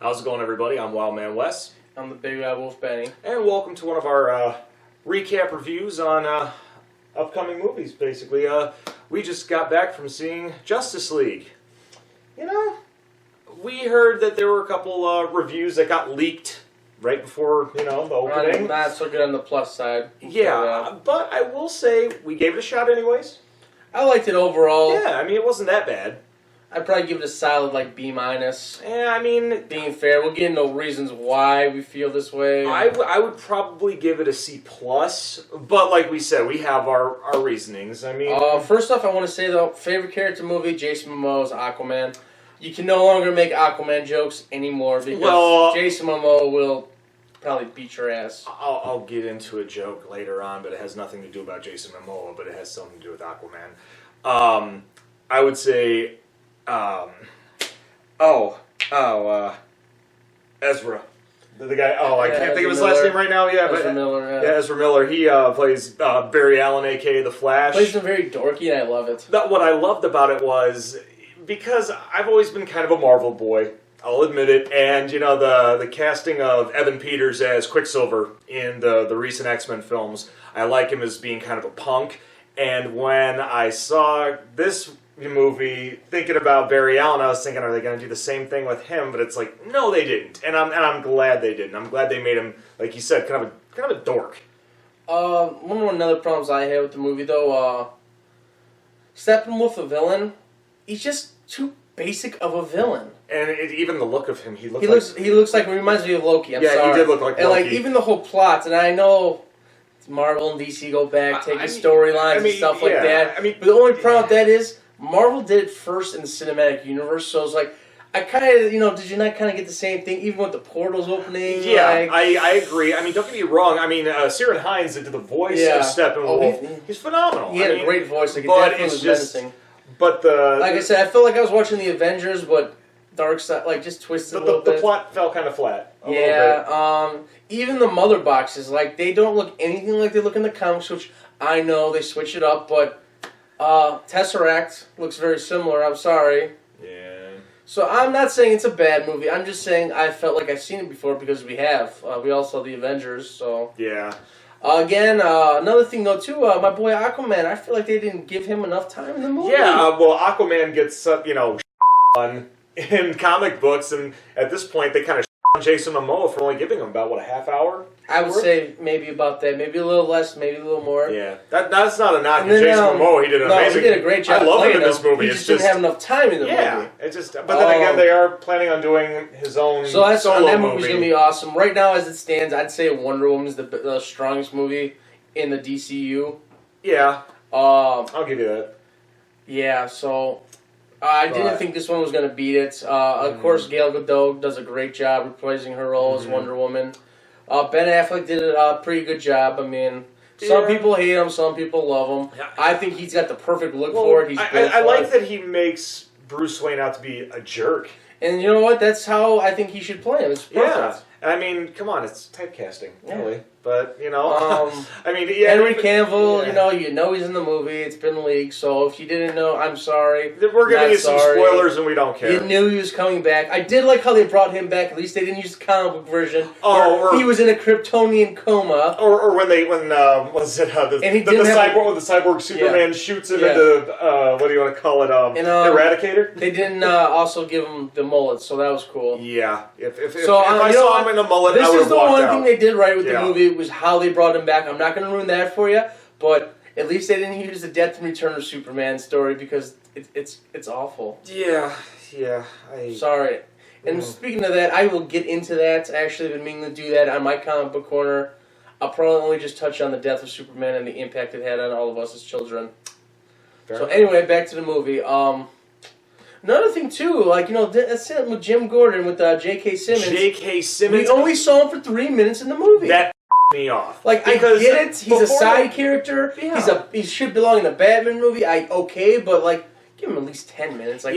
How's it going, everybody? I'm Wildman Wess. I'm the Big Bad Wolf Benny. And welcome to one of our recap reviews on upcoming movies, basically. We just got back from seeing Justice League. You know, we heard that there were a couple reviews that got leaked right before, the opening. Not so good on the plus side. Yeah, but I will say we gave it a shot anyways. I liked it overall. Yeah, I mean, it wasn't that bad. I'd probably give it a solid, B-. Yeah, I mean... Being fair, we'll get into reasons why we feel this way. I would probably give it a C+, but like we said, we have our reasonings. I mean... First off, I want to say, though, favorite character movie, Jason Momoa's Aquaman. You can no longer make Aquaman jokes anymore because Jason Momoa will probably beat your ass. I'll get into a joke later on, but it has nothing to do about Jason Momoa, but it has something to do with Aquaman. I would say... Ezra. The guy, I can't think of his last name right now, Ezra Miller, yeah, Ezra Miller. He plays Barry Allen, a.k.a. The Flash. Plays him very dorky, and I love it. What I loved about it was, because I've always been kind of a Marvel boy, I'll admit it, and, the casting of Evan Peters as Quicksilver in the recent X-Men films, I like him as being kind of a punk, and when I saw this movie, thinking about Barry Allen, I was thinking, are they going to do the same thing with him? But it's like, no, they didn't, and I'm glad they didn't. I'm glad they made him, like you said, kind of a dork. One of another problems I had with the movie, though, Steppenwolf, the villain, he's just too basic of a villain. And even the look of him, he looks like, he reminds me of Loki. I'm sorry. He did look like Loki. And even the whole plot, and I know Marvel and DC go back, taking storylines and stuff like that. But the only problem with that is, Marvel did it first in the cinematic universe, so it's like, I kind of, did you not kind of get the same thing, even with the portals opening? Yeah, I agree. I mean, don't get me wrong. I mean, Ciarán Hinds did the voice of Steppenwolf. He's phenomenal. He had a great voice. Like, it definitely was menacing. But like I said, I felt like I was watching the Avengers, but Darkseid, just twisted a little bit. The plot fell kind of flat. Even the mother boxes, they don't look anything like they look in the comics, which I know they switch it up, but Tesseract looks very similar. I'm sorry. Yeah. So I'm not saying it's a bad movie. I'm just saying I felt like I've seen it before because we have. We all saw the Avengers, so... Yeah. Again, another thing, though, too, my boy Aquaman, I feel like they didn't give him enough time in the movie. Yeah, well, Aquaman gets, on in comic books, and at this point, they kind of on Jason Momoa for only giving him about, a half hour? I would say maybe about that. Maybe a little less, maybe a little more. Yeah. That's not a knock on Jason Momoa. He did an amazing... he did a great job. I love him in this movie. He just didn't have enough time in the movie. Yeah. But then again, they are planning on doing his own that movie's going to be awesome. Right now, as it stands, I'd say Wonder Woman is the strongest movie in the DCU. Yeah. I'll give you that. Yeah, so... I didn't think this one was going to beat it. Of course, Gal Gadot does a great job reprising her role as Wonder Woman. Ben Affleck did a pretty good job. I mean, some people hate him, some people love him. Yeah. I think he's got the perfect look for it. I like that he makes Bruce Wayne out to be a jerk. And you know what? That's how I think he should play him. It's perfect. Yeah. I mean, come on, it's typecasting, really. But, I mean... Henry Cavill, you know he's in the movie. It's been leaked, so if you didn't know, I'm sorry. We're giving you some spoilers and we don't care. You knew he was coming back. I did like how they brought him back. At least they didn't use the comic book version. He was in a Kryptonian coma. Or when the cyborg Superman shoots him into, what do you want to call it, Eradicator? They didn't also give him the mullet, so that was cool. Yeah. If I saw him in a mullet, I would have walked out. This is the one thing they did right with the movie. Was how they brought him back. I'm not going to ruin that for you, but at least they didn't use the death and return of Superman story because it's awful. Yeah. Sorry. And speaking of that, I will get into that. I actually have been meaning to do that on my comic book corner. I'll probably only just touch on the death of Superman and the impact it had on all of us as children. So anyway, back to the movie. Another thing, too, that's it with Jim Gordon, with J.K. Simmons. J.K. Simmons? We only saw him for 3 minutes in the movie. That me off. I get it. He's a side character. Yeah. He should belong in a Batman movie. But, give him at least 10 minutes. I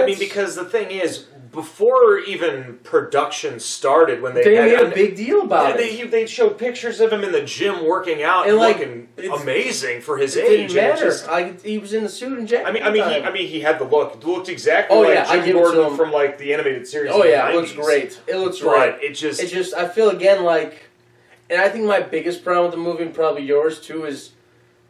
mean, because the thing is, before even production started, when they made a big deal about it. They showed pictures of him in the gym working out and looking amazing for his age. It didn't matter. He was in the suit and jacket. I mean, he had the look. It looked exactly like Jim Gordon from like the animated series. Oh yeah, it looks great. It looks great. It just I feel again like, and I think my biggest problem with the movie, and probably yours too, is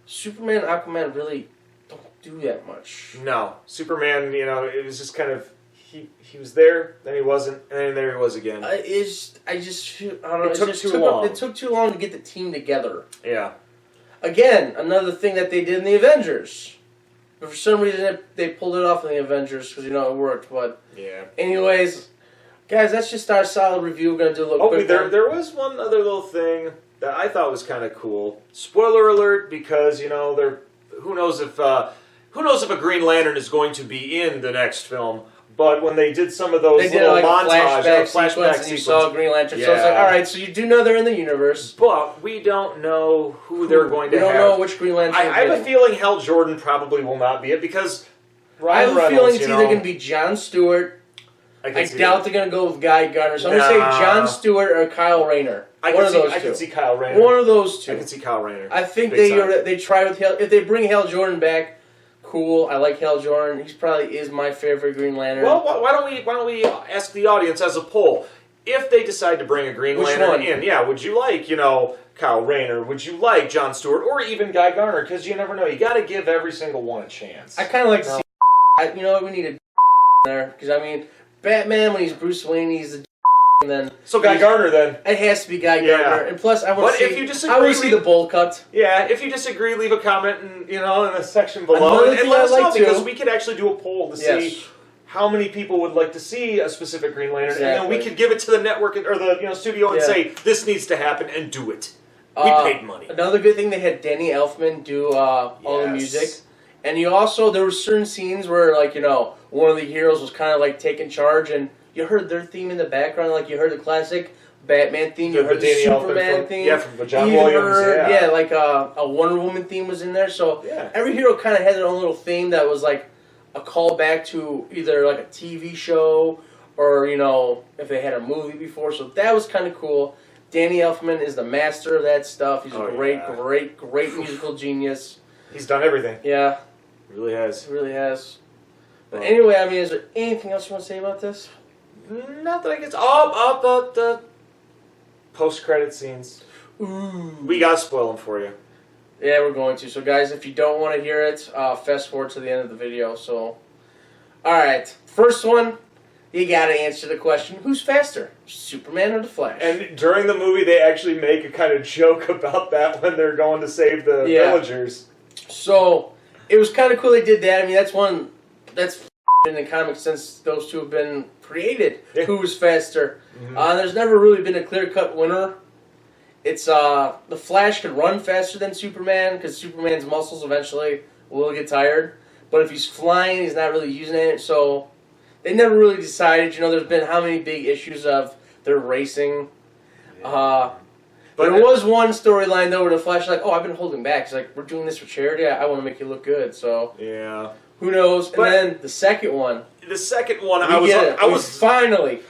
Superman and Aquaman really don't do that much. No, Superman. It was just kind of. He was there, then he wasn't, and then there he was again. I just feel, I don't know. It took too long. It took too long to get the team together. Yeah. Again, another thing that they did in the Avengers. But for some reason, they pulled it off in the Avengers because, it worked. But yeah. Anyways, guys, that's just our solid review. We're going to do a little quick one. There was one other little thing that I thought was kind of cool. Spoiler alert, because, who knows if a Green Lantern is going to be in the next film. But when they did some of those little flashback sequence, you saw Green Lantern. Yeah. So it's like, all right, so you do know they're in the universe. But we don't know who they're going to have. We don't know which Green Lantern. I have a feeling Hal Jordan probably will not be it because I have a feeling it's either going to be Jon Stewart. I doubt they're going to go with Guy Gardner. So I'm going to say Jon Stewart or Kyle Rayner. One of those two. I can see Kyle Rayner. One of those two. I can see Kyle Rayner. I think they try with Hal. If they bring Hal Jordan back. Cool. I like Hal Jordan. He probably is my favorite Green Lantern. Well, why don't we ask the audience as a poll? If they decide to bring a Green Lantern in, would you like, Kyle Rayner? Would you like Jon Stewart or even Guy Gardner? Because you never know. You got to give every single one a chance. I kind of like to see. You know what? We need a there because Batman when he's Bruce Wayne, he's the. And then so Guy Gardner then. It has to be Guy Gardner. And plus I want to see the bowl cut. Yeah, if you disagree, leave a comment in the section below and let us know because we could actually do a poll to see how many people would like to see a specific Green Lantern and then we could give it to the network or the studio and say this needs to happen and do it. We paid money. Another good thing, they had Danny Elfman do all the music. And there were certain scenes where one of the heroes was kind of like taking charge and you heard their theme in the background, like you heard the classic Batman theme, you heard the Superman theme. Yeah, from John Williams. Like a Wonder Woman theme was in there. So every hero kind of had their own little theme that was like a callback to either like a TV show or, if they had a movie before. So that was kind of cool. Danny Elfman is the master of that stuff. He's a great musical genius. He's done everything. Yeah. He really has. He really has. But anyway, is there anything else you want to say about this? Not that I guess. The post-credit scenes. Ooh. We gotta spoil them for you. Yeah, we're going to. So, guys, if you don't want to hear it, fast forward to the end of the video. So, all right. First one, you gotta answer the question: who's faster, Superman or the Flash? And during the movie, they actually make a kind of joke about that when they're going to save the villagers. So it was kind of cool they did that. That's in the comics since those two have been created. Yeah. Who was faster? Mm-hmm. There's never really been a clear-cut winner. It's the Flash could run faster than Superman because Superman's muscles eventually will get tired. But if he's flying, he's not really using it. So they never really decided. There's been how many big issues of their racing. Yeah. But there was one storyline though where the Flash like, I've been holding back. He's like, we're doing this for charity. I want to make you look good. So yeah. Who knows? And then the second one. I was finally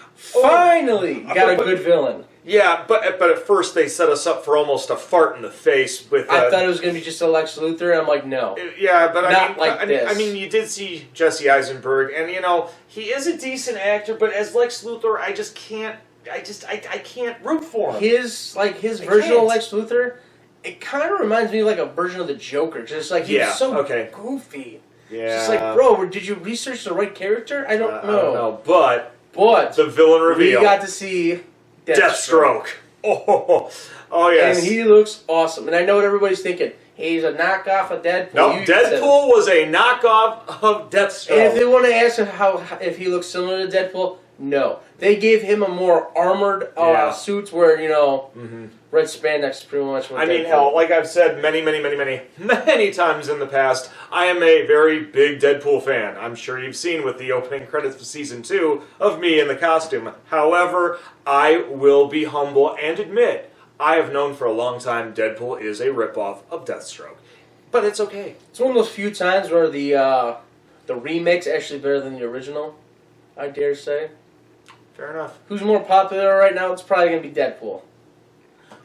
got a good villain. Yeah, but at first they set us up for almost a fart in the face with. I thought it was going to be just a Lex Luthor, and I'm like, no. Yeah, but this. I mean, you did see Jesse Eisenberg, and he is a decent actor, but as Lex Luthor, I just can't. I can't root for him. His version of Lex Luthor, it kind of reminds me of like a version of the Joker. Just like he's so goofy. Yeah. It's just like, bro, did you research the right character? I don't know. I don't know, but the villain reveal. We got to see Deathstroke. Oh yes. And he looks awesome. And I know what everybody's thinking. He's a knockoff of Deadpool. No, Deadpool was a knockoff of Deathstroke. And if they want to ask him if he looks similar to Deadpool, no. They gave him a more armored suit where, red spandex is pretty much what hell, like I've said many times in the past, I am a very big Deadpool fan. I'm sure you've seen with the opening credits of Season 2 of me in the costume. However, I will be humble and admit, I have known for a long time Deadpool is a ripoff of Deathstroke. But it's okay. It's one of those few times where the remake's actually better than the original, I dare say. Fair enough. Who's more popular right now? It's probably going to be Deadpool.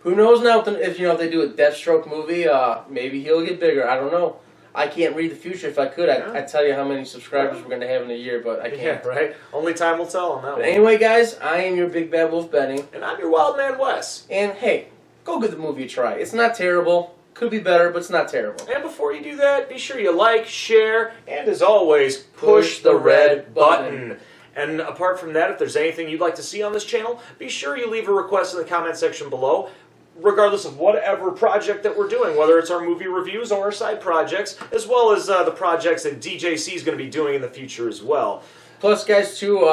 Who knows now if they do a Deathstroke movie, maybe he'll get bigger. I don't know. I can't read the future. If I could, I'd tell you how many subscribers we're going to have in a year, but I can't. Yeah, right? Only time will tell on that one. Anyway, guys, I am your Big Bad Wolf Benny. And I'm your Wild Man Wes. And hey, go give the movie a try. It's not terrible. Could be better, but it's not terrible. And before you do that, be sure you like, share, and as always, push the red button. And apart from that, if there's anything you'd like to see on this channel, be sure you leave a request in the comment section below, regardless of whatever project that we're doing, whether it's our movie reviews or our side projects, as well as the projects that DJC is going to be doing in the future as well. Plus, guys, too,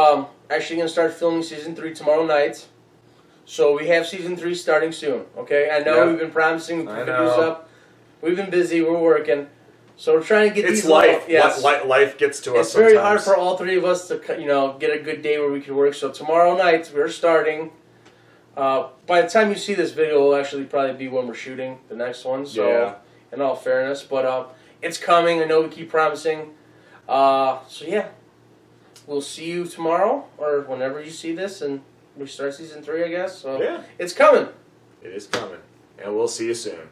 actually going to start filming Season 3 tomorrow night. So we have Season 3 starting soon, okay? I know we've been promising to put videos up. We've been busy, we're working. So we're trying to get these... It's life. Yes. Life gets to us It's very hard for all three of us to, get a good day where we can work. So tomorrow night, we're starting... by the time you see this video, it'll actually probably be when we're shooting the next one. So, in all fairness, but it's coming. I know we keep promising. So yeah, we'll see you tomorrow or whenever you see this, and we start Season 3, I guess. So yeah, it's coming. It is coming, and we'll see you soon.